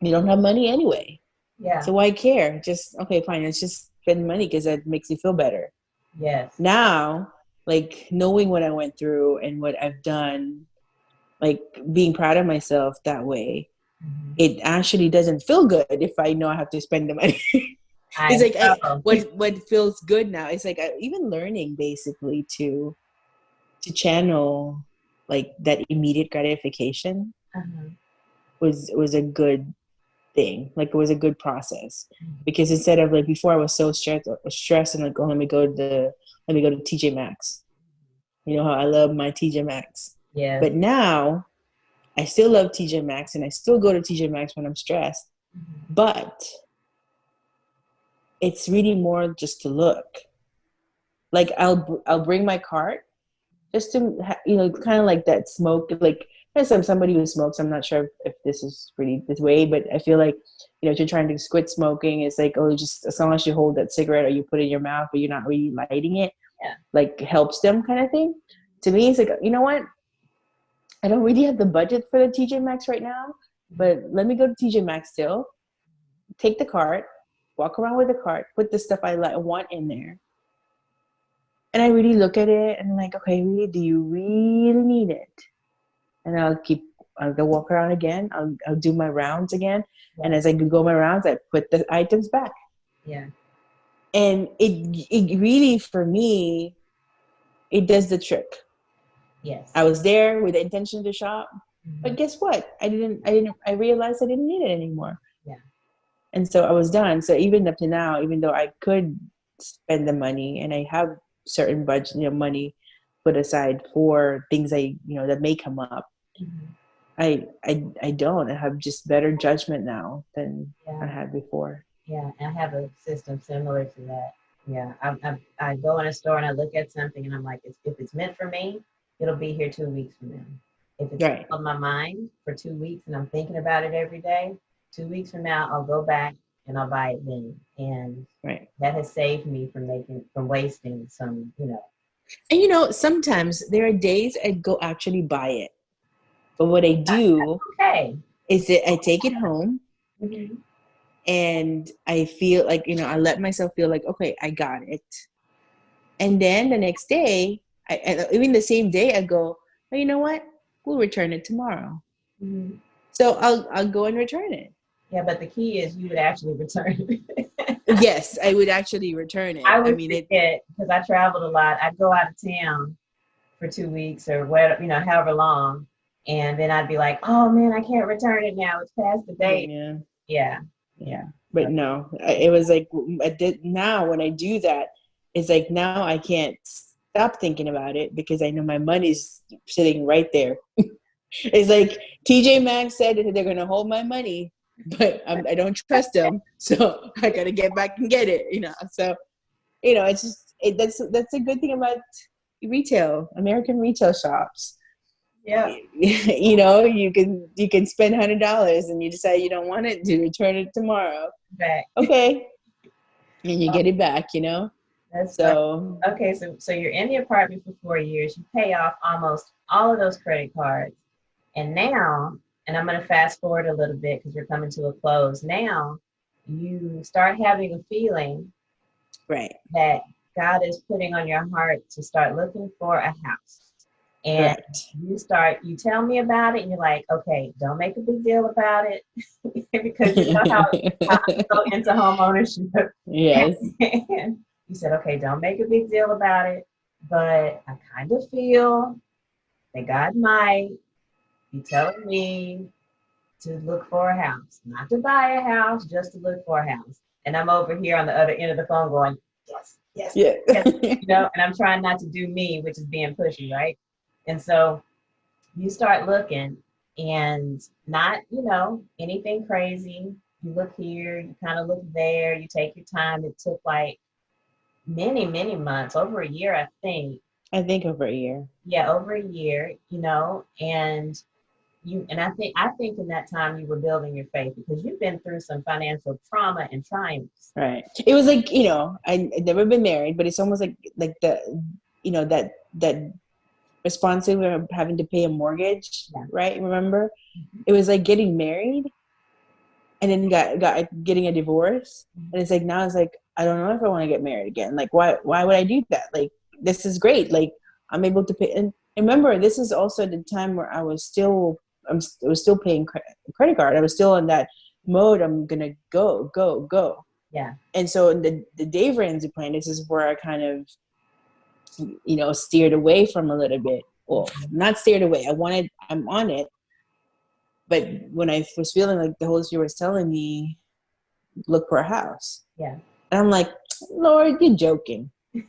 don't have money anyway, Yeah. so why care? Just okay, fine. Let's just spend money because that makes you feel better. Yes. Now, like knowing what I went through and what I've done, like being proud of myself that way, Mm-hmm. it actually doesn't feel good if I know I have to spend the money. I It's like know. what feels good now. It's like even learning basically to channel like that immediate gratification Uh-huh. was a good thing. Like it was a good process Mm-hmm. because instead of like before I was so stressed and like, oh, let me go to TJ Maxx. You know how I love my TJ Maxx. Yes. But now I still love TJ Maxx and I still go to TJ Maxx when I'm stressed. Mm-hmm. But it's really more just to look. Like I'll bring my cart just to kind of like that smoke. Like as somebody who smokes, I'm not sure if this is really this way, but I feel like if you're trying to quit smoking, it's like, oh, just as long as you hold that cigarette or you put it in your mouth, but you're not really lighting it, Yeah. like helps them kind of thing. to me, it's like, you know what? I don't really have the budget for the TJ Maxx right now, but let me go to TJ Maxx still, take the cart, walk around with the cart, put the stuff I want in there. And I really look at it and I'm like, okay, really, do you really need it? And I'll go walk around again. I'll do my rounds again. Yeah. And as I go my rounds, I put the items back. Yeah. And it really, for me, it does the trick. Yes. I was there with the intention to shop, Mm-hmm. but guess what? I realized I didn't need it anymore. Yeah. And so I was done. So even up to now, even though I could spend the money and I have certain budget, money put aside for things that may come up, Mm-hmm. I don't. I have just better judgment now than I Yeah. had before. Yeah. I have a system similar to that. Yeah. I go in a store and I look at something and I'm like, if it's meant for me, it'll be here 2 weeks from now. If it's Right. on my mind for 2 weeks and I'm thinking about it every day, 2 weeks from now, I'll go back and I'll buy it then. And Right. that has saved me from wasting some, And sometimes there are days I go actually buy it. But what I do okay. is that I take it home Mm-hmm. and I feel like, I let myself feel like, okay, I got it. And then the next day, even the same day, I go, oh, you know what? We'll return it tomorrow. Mm-hmm. So I'll go and return it. Yeah, but the key is you would actually return it. Yes, I would actually return it. I would forget because I traveled a lot. I'd go out of town for 2 weeks or whatever, however long. And then I'd be like, oh man, I can't return it now. It's past the date. Yeah. Yeah. But no, it was like, now when I do that, it's like now I can't stop thinking about it because I know my money's sitting right there. It's like TJ Maxx said that they're going to hold my money, but I don't trust them. So I got to get back and get it, So, it's just, that's a good thing about retail, American retail shops. Yeah. You can spend $100 and you decide you don't want it to return it tomorrow. Back. Okay. And you get it back, That's so okay. So you're in the apartment for 4 years. You pay off almost all of those credit cards. And now, and I'm going to fast forward a little bit because we're coming to a close. Now you start having a feeling right that God is putting on your heart to start looking for a house. And you tell me about it and you're like, okay, don't make a big deal about it because you know how to go into home ownership. Yes. And you said, okay, don't make a big deal about it, but I kind of feel that God might be telling me to look for a house, not to buy a house, just to look for a house. And I'm over here on the other end of the phone going, yes, yes. And I'm trying not to do me, which is being pushy, right? And so you start looking and not, anything crazy. You look here, you kind of look there, you take your time. It took like many, many months, over a year, I think. I think over a year. Yeah, over a year, and I think in that time you were building your faith because you've been through some financial trauma and triumphs. Right. It was like, I'd never been married, but it's almost like the, that responsibility of having to pay a mortgage, right? Remember? Mm-hmm. It was like getting married and then got getting a divorce. Mm-hmm. And it's like, now it's like, I don't know if I want to get married again. Like, why would I do that? Like, this is great. Like, I'm able to pay. And remember, this is also the time where I was still paying credit card. I was still in that mode. I'm going to go. Yeah. And so in the Dave Ramsey plan, this is where I kind of, steered away from a little bit. Well, not steered away. I'm on it. But when I was feeling like the Holy Spirit was telling me, look for a house. Yeah. And I'm like, Lord, you're joking. You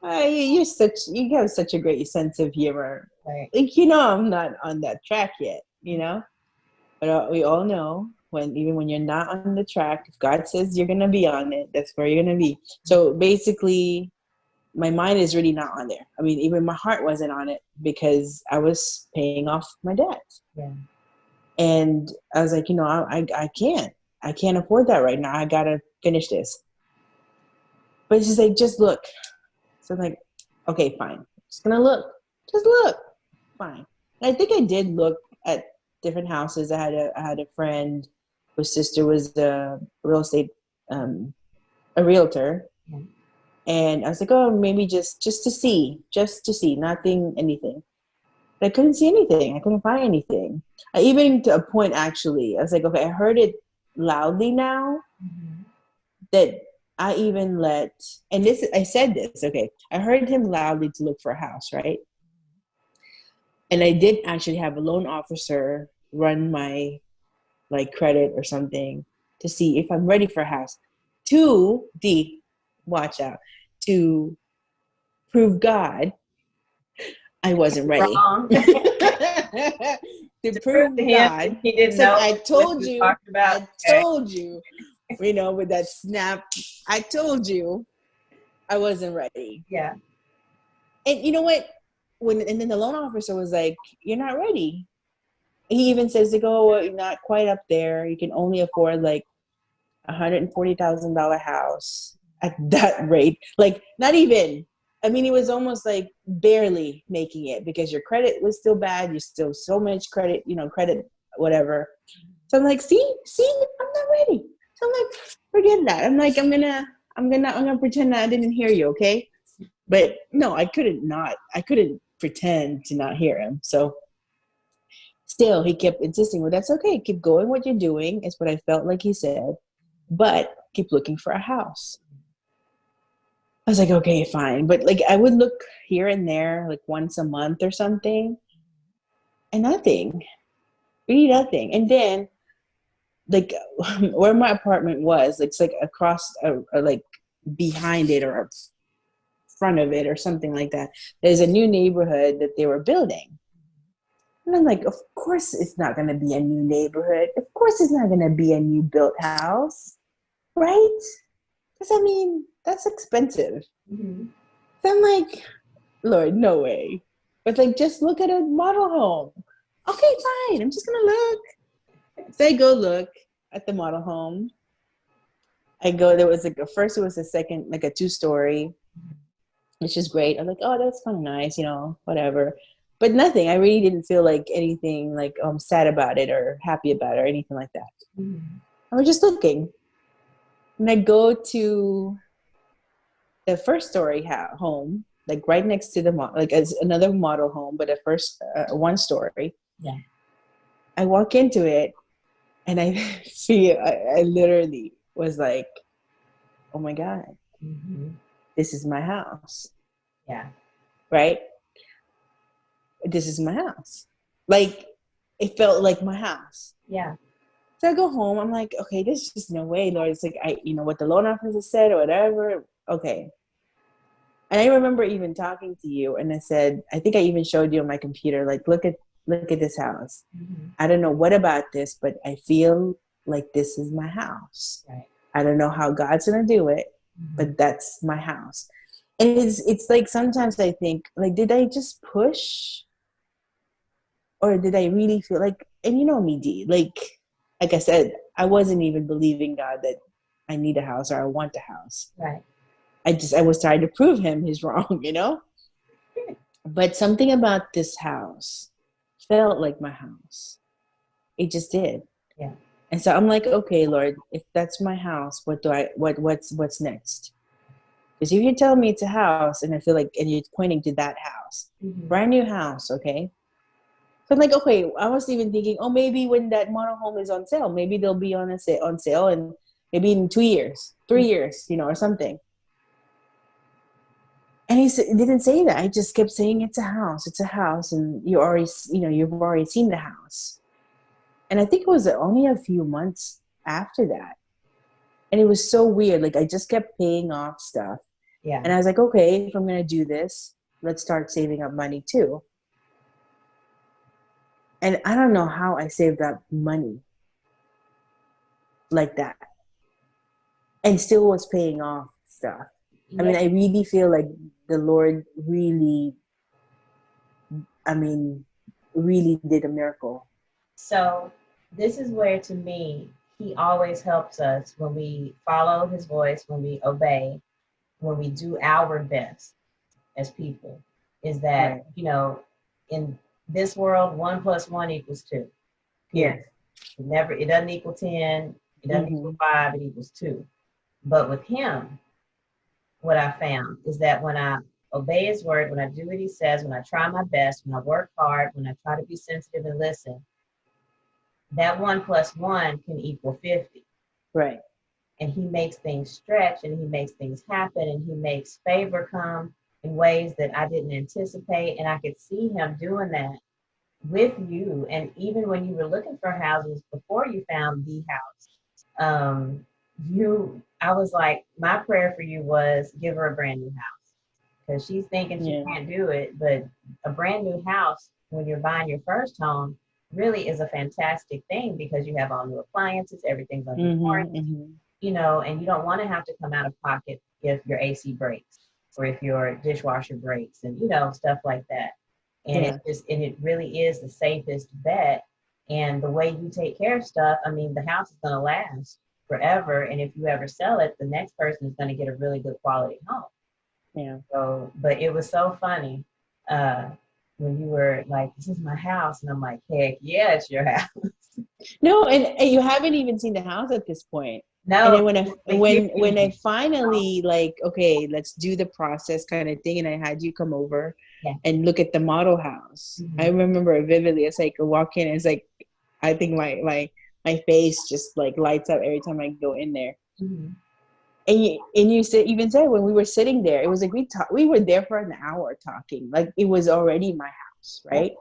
have such a great sense of humor. Right. Like, I'm not on that track yet, But we all know even when you're not on the track, if God says you're going to be on it, that's where you're going to be. So basically, my mind is really not on there. I mean, even my heart wasn't on it because I was paying off my debt. Yeah. And I was like, I can't afford that right now. I got to finish this. But she's like, just look. So I'm like, okay, fine. Just going to look. Just look. Fine. And I think I did look at different houses. I had a friend whose sister was a real estate a realtor, Yeah. and I was like, oh, maybe just to see, nothing, anything. But I couldn't see anything. I couldn't find anything. I even to a point actually, I was like, okay, I heard it loudly now Mhm. that I even let, and this I said this, okay, I heard him loudly to look for a house, right? And I did actually have a loan officer run my like credit or something to see if I'm ready for a house. To the watch out to prove God I wasn't ready. Wrong. To To prove to prove him God, he didn't it's like know what he was talking about. I Okay. told you, you know, with that snap, I told you I wasn't ready. Yeah. And you know what? And then the loan officer was like, "You're not ready." He even says to go, well, you're not quite up there. You can only afford like $140,000 house at that rate. Like not even. I mean, it was almost like barely making it because your credit was still bad. You still so much credit, you know, credit whatever. So I'm like, see, I'm not ready. So I'm like, forget that. I'm like, I'm gonna pretend that I didn't hear you, okay? But no, I couldn't pretend to not hear him. So still, he kept insisting, well, that's okay. Keep going what you're doing, is what I felt like he said, but keep looking for a house. I was like, okay, fine. But like, I would look here and there, like once a month or something, and nothing, really nothing. And then, like, where my apartment was, it's like across, like behind it or front of it or something like that. There's a new neighborhood that they were building. And I'm like, of course it's not going to be a new neighborhood. Of course it's not going to be a new built house, right? Because I mean, that's expensive. Hmm. So I'm like, Lord, no way. But like, just look at a model home. Okay, fine. I'm just going to look. So I go look at the model home. I go, there was like, first it was a second, like a 2-story, which is great. I'm like, oh, that's kind of nice, you know, whatever. But nothing. I really didn't feel like anything like sad about it or happy about it or anything like that. Hmm. I was just looking. And I go to the first story home, like right next to the like as another model home, but at first 1 story. Yeah. I walk into it and I see, I literally was like, oh my God, Hmm. this is my house, Yeah. right? This is my house. Like, it felt like my house. Yeah. So I go home. I'm like, okay, there's just no way, Lord. It's like, you know, what the loan officer said or whatever. Okay. And I remember even talking to you, and I said, I think I even showed you on my computer, like, look at this house. Hmm. I don't know what about this, but I feel like this is my house. Right. I don't know how God's gonna do it, Hmm. but that's my house. And it's like sometimes I think, like, did I just push, or did I really feel like? And you know me, D. Like I said, I wasn't even believing God that I need a house or I want a house. Right. I was trying to prove him he's wrong, you know. But something about this house felt like my house. It just did. Yeah. And so I'm like, okay, Lord, if that's my house, what's next? Because if you tell me it's a house and I feel like, and you're pointing to that house, Hmm. brand new house, okay? So I'm like, okay, I was even thinking, oh, maybe when that model home is on sale, maybe they'll be on sale, and maybe in 2 years, 3 years, you know, or something. And he didn't say that. I just kept saying it's a house, and you've already seen the house. And I think it was only a few months after that, and it was so weird. Like I just kept paying off stuff, Yeah. and I was like, okay, if I'm gonna do this, let's start saving up money too. And I don't know how I saved up money like that, and still was paying off stuff. I Yeah. mean, I really feel like the Lord really, I mean, really did a miracle. So this is where, to me, he always helps us when we follow his voice, when we obey, when we do our best as people. is that, Right. in this world, 1 + 1 = 2. Period. Yes. It doesn't equal 10, it doesn't equal Mm-hmm. 5, it equals 2. But with him, what I found is that when I obey his word, when I do what he says, when I try my best, when I work hard, when I try to be sensitive and listen, that 1 + 1 can equal 50. Right. And he makes things stretch and he makes things happen and he makes favor come in ways that I didn't anticipate. And I could see him doing that with you. And even when you were looking for houses before you found the house, I was like, my prayer for you was give her a brand new house because she's thinking she Yeah. can't do it. But a brand new house when you're buying your first home really is a fantastic thing because you have all new appliances, everything's under Mm-hmm. warranty, Mm-hmm. and you don't want to have to come out of pocket if your AC breaks or if your dishwasher breaks and stuff like that. And Yeah. it really is the safest bet. And the way you take care of stuff, I mean, the house is going to last forever. And if you ever sell it, the next person is going to get a really good quality home. Yeah. So, but it was so funny uh, when you were like, "This is my house," and I'm like, "Heck yeah, it's your house." No, and you haven't even seen the house at this point. And then No, when I finally like, okay, let's do the process kind of thing, and I had you come over yeah. and look at the model house. I Mm-hmm. remember it vividly. It's like I walk in, and it's like I think my face just like lights up every time I go in there. Mm-hmm. And you said even said when we were sitting there, it was like we were there for an hour talking. Like it was already my house, Yep. right?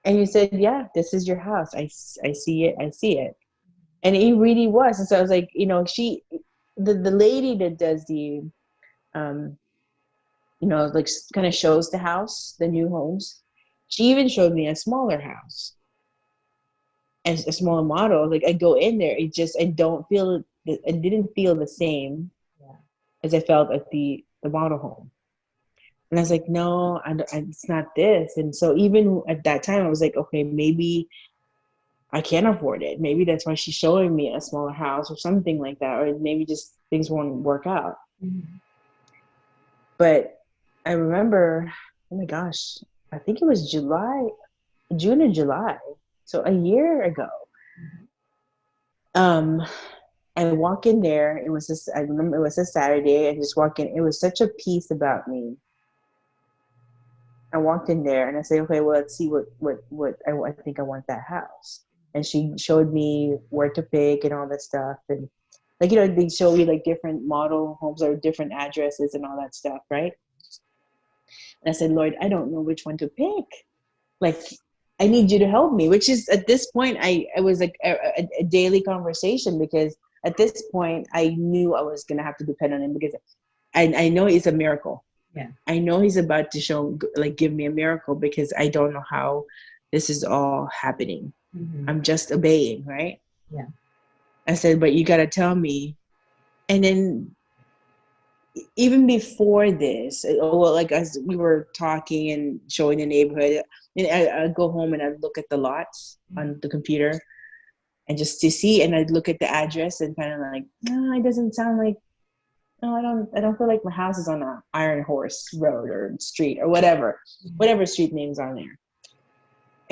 And you said, yeah, this is your house. I see it. I see it. And it really was. And so I was like, the lady that does um, like kind of shows the house, the new homes. She even showed me a smaller house and a smaller model. Like I go in there, I don't feel, I didn't feel the same Yeah. as I felt at the model home. And I was like, no, it's not this. And so even at that time, I was like, okay, maybe I can't afford it. Maybe that's why she's showing me a smaller house or something like that, or maybe just things won't work out. Mm-hmm. But I remember, oh my gosh, I think it was June or July, so a year ago. Mm-hmm. Um, I walk in there. I remember it was a Saturday. I just walk in. It was such a peace about me. I walked in there and I said, okay, well, let's see what I think I want that house. And she showed me where to pick and all that stuff. And like, they show you like different model homes or different addresses and all that stuff, right? And I said, Lord, I don't know which one to pick. Like, I need you to help me, which is at this point, I was like a daily conversation because at this point, I knew I was going to have to depend on him because I know it's a miracle. Yeah. I know he's about to give me a miracle because I don't know how this is all happening. Mm-hmm. I'm just obeying, right? Yeah. I said, but you got to tell me. And then even before this, well, like as we were talking and showing the neighborhood, and I'd go home and I'd look at the lots on the computer and just to see, and I'd look at the address and kind of like, no, it doesn't sound like, no, I don't feel like my house is on a Iron Horse Road or street or whatever street names are there.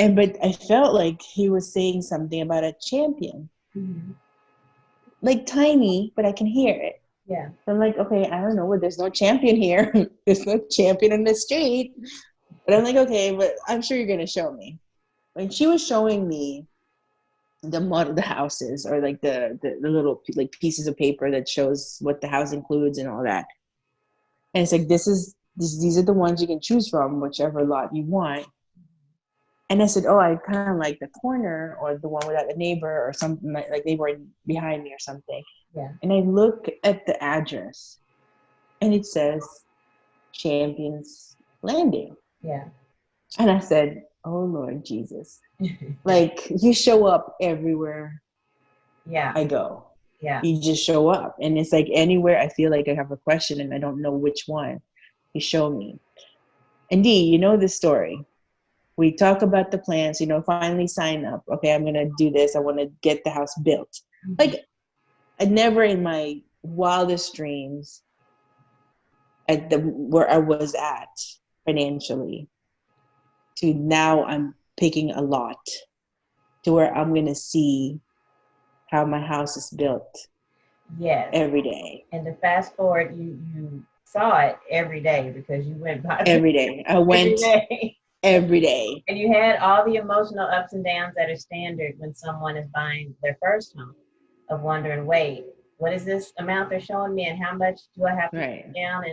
But I felt like he was saying something about a champion, Mm-hmm. like tiny, but I can hear it. Yeah. So I'm like, okay, I don't know, but there's no champion here. There's no champion in the street. But I'm like, okay, but I'm sure you're gonna show me. When she was showing me the model, the houses, or like the little like pieces of paper that shows what the house includes and all that, and it's like these are the ones you can choose from, whichever lot you want. And I said, oh, I kind of like the corner or the one without a neighbor or something like they were behind me or something. Yeah. And I look at the address and it says Champions Landing. Yeah. And I said, oh, Lord Jesus. Like you show up everywhere Yeah. I go. Yeah. You just show up. And it's like anywhere I feel like I have a question and I don't know which one, you show me. And Dee, you know this story. We talk about the plans, finally sign up. Okay, I'm going to do this. I want to get the house built. Mm-hmm. Like, I never in my wildest dreams where I was at, financially to now I'm picking a lot to where I'm going to see how my house is built Yes. every day. And to fast forward, you saw it every day because you went by Every day. I every went day. every day. And you had all the emotional ups and downs that are standard when someone is buying their first home, of wondering, wait, what is this amount they're showing me, and how much do I have to Right. put down,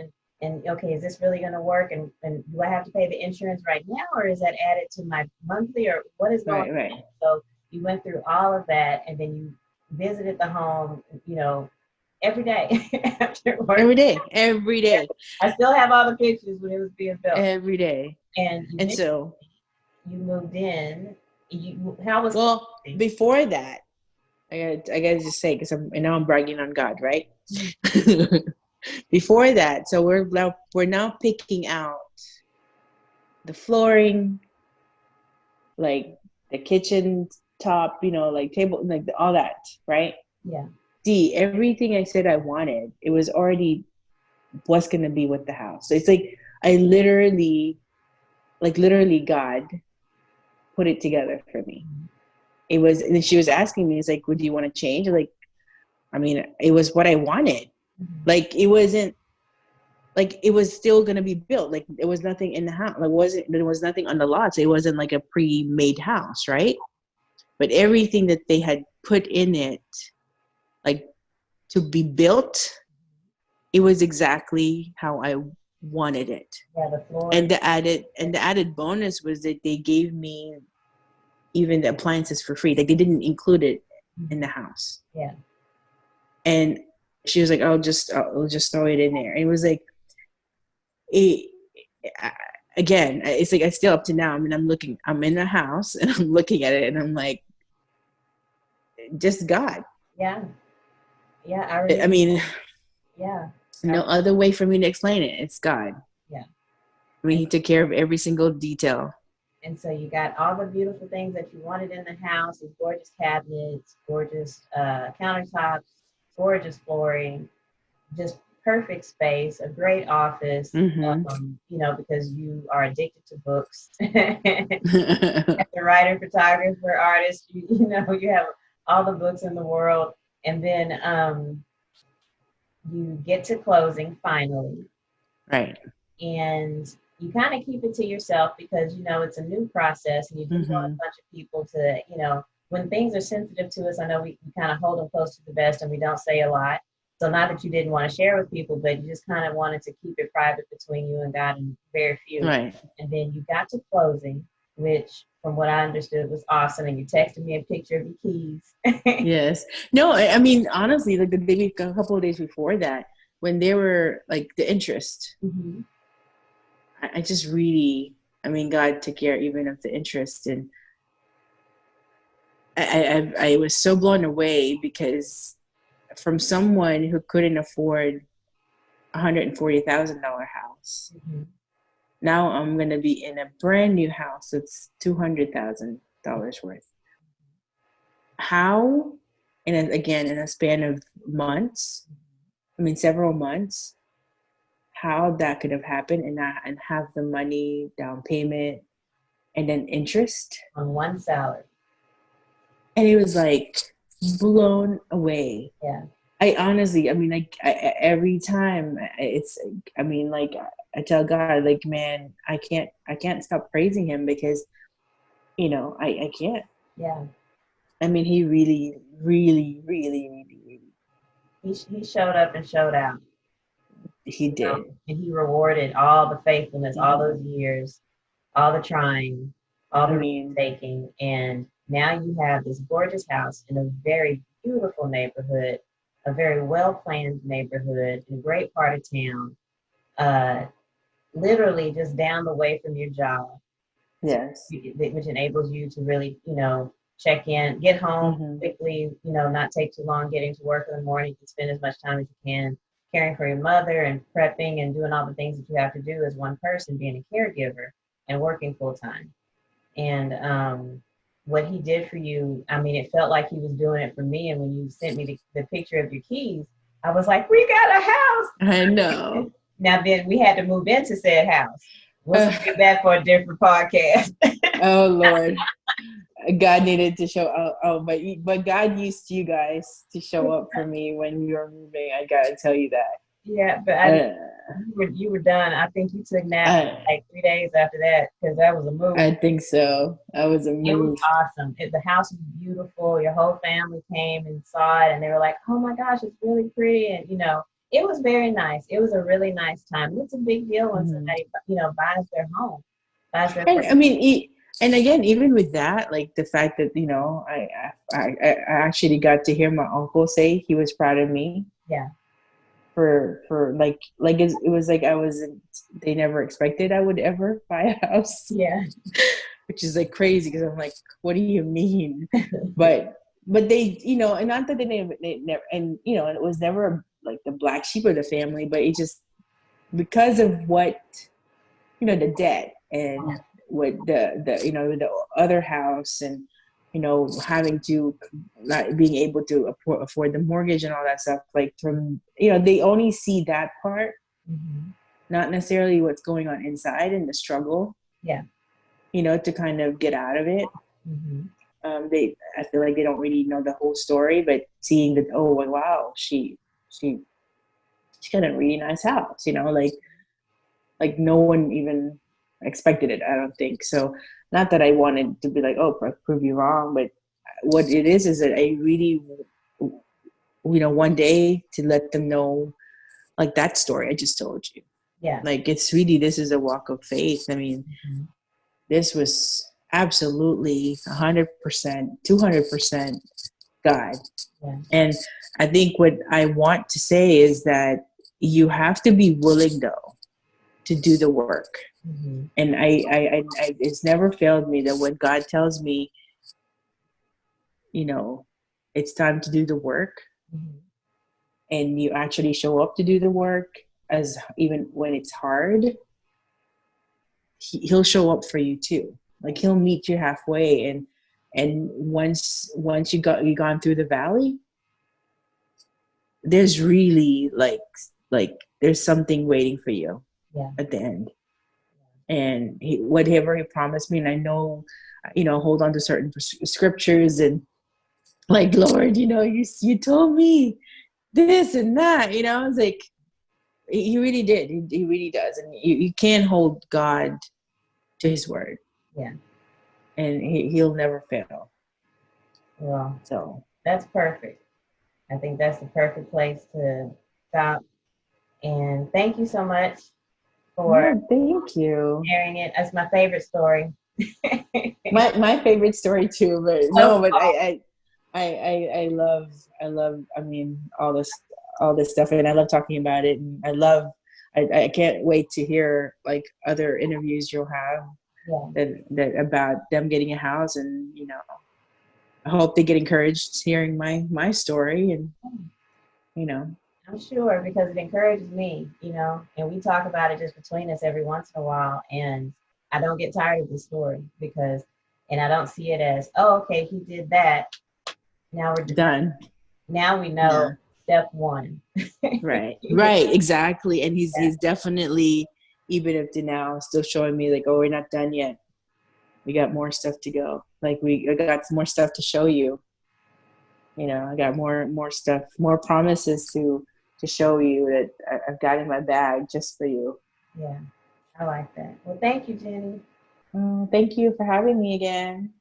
and okay, is this really going to work, and do I have to pay the insurance right now, or is that added to my monthly, or what is going Right. Right. on? So you went through all of that, and then you visited the home, every day afterwards. Every day. Every day. I still have all the pictures when it was being built. Every day. And And eventually so, you moved in. How was well, it? before that, I gotta just say, because now I'm bragging on God, right? Before that, so we're now picking out the flooring, like the kitchen top, like table, like all that, right? Yeah. See, everything I said I wanted, it was already what's gonna be with the house. So it's like I literally God put it together for me. It was, and she was asking me, it's like, would you want to change? Like, I mean, it was what I wanted. Like, it wasn't like it was still gonna be built. Like, there was nothing in the house. Like, there was nothing on the lots. It wasn't like a pre-made house, right? But everything that they had put in it, like to be built, it was exactly how I wanted it. Yeah, the And flooring. the added bonus was that they gave me even the appliances for free. Like, they didn't include it in the house. Yeah. And she was like, I'll just throw it in there. And it was like, it, again, it's like I still up to now. I mean, I'm in the house and I'm looking at it and I'm like, just God. Yeah. Yeah. I I remember. mean, Yeah. no other way for me to explain it. It's God. Yeah. I mean, He took care of every single detail. And so you got all the beautiful things that you wanted in the house, these gorgeous cabinets, gorgeous countertops, gorgeous flooring, just perfect space, a great office, Mm-hmm. because you are addicted to books. As a writer, photographer, artist, you have all the books in the world. And then you get to closing finally. Right. And you kind of keep it to yourself because it's a new process, and you didn't want a Mm-hmm. bunch of people to, when things are sensitive to us. I know we kind of hold them close to the vest and we don't say a lot. So not that you didn't want to share with people, but you just kind of wanted to keep it private between you and God and very few. Right. And then you got to closing, which from what I understood was awesome. And you texted me a picture of your keys. Yes. No, I mean, honestly, like a couple of days before that, when they were like the interest, Mm-hmm. I just really, I mean, God took care even of the interest, and I was so blown away because from someone who couldn't afford $140,000 house, Mm-hmm. now I'm gonna be in a brand new house that's $200,000 worth. How? And then again, in a span of months, I mean, several months, how that could have happened, and have the money down payment and then interest. On one salary. And it was like blown away. Yeah. I honestly, I mean, like every time I mean, like I tell God, like, man, I can't stop praising Him because, I can't. Yeah. I mean, He really, really, really, really, really, He showed up and showed out. He did. And he rewarded all the faithfulness, all those years, all the trying, all I the mean, taking. And now you have this gorgeous house in a very beautiful neighborhood, a very well planned neighborhood, in a great part of town, uh, literally just down the way from your job, yes. which enables you to really, check in, get home Hmm. quickly, not take too long getting to work in the morning. You can spend as much time as you can caring for your mother and prepping and doing all the things that you have to do as one person, being a caregiver and working full time. And what he did for you, I mean, it felt like he was doing it for me. And when you sent me the picture of your keys, I was like, we got a house. I know. Now then we had to move into said house. We'll save that for a different podcast. Oh Lord, God needed to show. But God used you guys to show up for me when we were moving. I gotta tell you Yeah, but I that. you were done. I think you took naps I like 3 days after that because that was a move. I think so. I was a It was move. awesome. The house was beautiful. Your whole family came and saw it, and they were like, "Oh my gosh, it's really pretty." And it was very nice. It was a really nice time. It's a big deal when Mhm. somebody buys their home, buys their And first. I mean, and again, even with that, like the fact that I actually got to hear my uncle say he was proud of me Yeah, for it was like I wasn't. They never expected I would ever buy a house, yeah, which is like crazy because I'm like, what do you mean? But they, and not that they never, and and it was never like the black sheep of the family, but it just because of what the debt and what the other house and having to not being able to afford the mortgage and all that stuff, like from they only see that part, hmm not necessarily what's going on inside and the struggle, yeah, to kind of get out of it. hmm They I feel like they don't really know the whole story, but seeing that, oh wow, she she got a really nice house, like no one even expected it, I don't think so. Not that I wanted to be like, oh, prove you wrong, but what it is that I really one day to let them know, like that story I just told you, yeah, like it's really, this is a walk of faith. I mean, hmm this was absolutely 100%, 200% God. yeah, And I think what I want to say is that you have to be willing though to do the work. hmm And it's never failed me that when God tells me, you know, it's time to do the work, hmm and you actually show up to do the work, as even when it's hard, he'll show up for you too. Like he'll meet you halfway, and once you gone through the valley, there's really like there's something waiting for you yeah, at the end. And whatever he promised me, and I know, hold on to certain scriptures, and like, Lord, you told me this and that, it's like he really did. He really does. And you can't hold God to his word, yeah. and he'll never fail. Well, So that's perfect. I think that's the perfect place to stop. And thank you so much for no, thank you. sharing it. That's my favorite story. My favorite story too, but So no, but small. I love, I mean, all this stuff, and I love talking about it, and I can't wait to hear like other interviews you'll have Yeah, that about them getting a house, and I hope they get encouraged hearing my story, and you know I'm sure because it encourages me, and we talk about it just between us every once in a while. And I don't get tired of the story and I don't see it as, oh, okay, he did that. Now done. now we know Yeah, step one. right, exactly. And he's definitely, even up to now, still showing me like, oh, we're not done yet, we got more stuff to go, like I got some more stuff to show you. I got more stuff, more promises to show you that I've got in my bag just for you. Yeah, I like that. Well, thank you, Jenny. Oh, thank you for having me again.